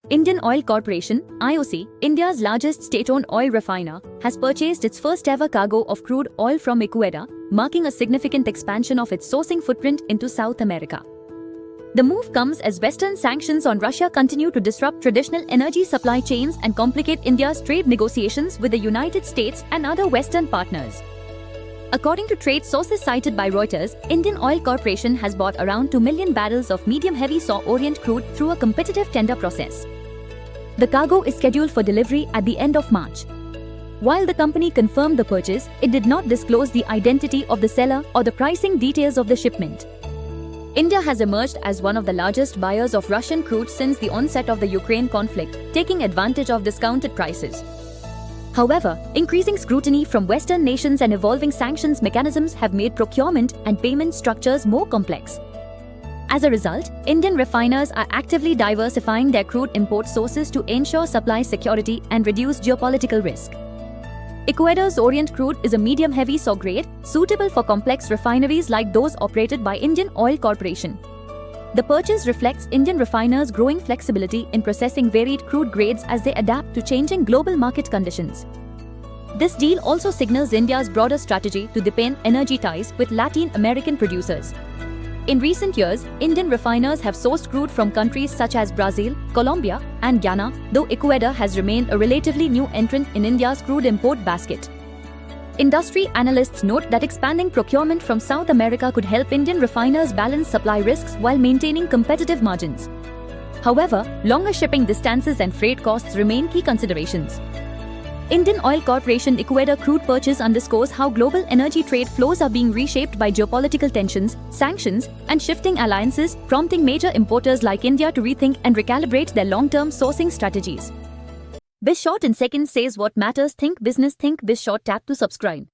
Indian Oil Corporation (IOC), India's largest state-owned oil refiner, has purchased its first-ever cargo of crude oil from Ecuador, marking a significant expansion of its sourcing footprint into South America. The move comes as Western sanctions on Russia continue to disrupt traditional energy supply chains and complicate India's trade negotiations with the United States and other Western partners. According to trade sources cited by Reuters, Indian Oil Corporation has bought around 2 million barrels of medium-heavy Saw Orient crude through a competitive tender process. The cargo is scheduled for delivery at the end of March. While the company confirmed the purchase, it did not disclose the identity of the seller or the pricing details of the shipment. India has emerged as one of the largest buyers of Russian crude since the onset of the Ukraine conflict, taking advantage of discounted prices. However, increasing scrutiny from Western nations and evolving sanctions mechanisms have made procurement and payment structures more complex. As a result, Indian refiners are actively diversifying their crude import sources to ensure supply security and reduce geopolitical risk. Ecuador's Orient crude is a medium-heavy Saw grade, suitable for complex refineries like those operated by Indian Oil Corporation. The purchase reflects Indian refiners' growing flexibility in processing varied crude grades as they adapt to changing global market conditions. This deal also signals India's broader strategy to deepen energy ties with Latin American producers. In recent years, Indian refiners have sourced crude from countries such as Brazil, Colombia, and Ghana, though Ecuador has remained a relatively new entrant in India's crude import basket. Industry analysts note that expanding procurement from South America could help Indian refiners balance supply risks while maintaining competitive margins. However, longer shipping distances and freight costs remain key considerations. Indian Oil Corporation Ecuador crude purchase underscores how global energy trade flows are being reshaped by geopolitical tensions, sanctions, and shifting alliances, prompting major importers like India to rethink and recalibrate their long-term sourcing strategies. BizShort in seconds says what matters. Think business, think BizShort. Tap to subscribe.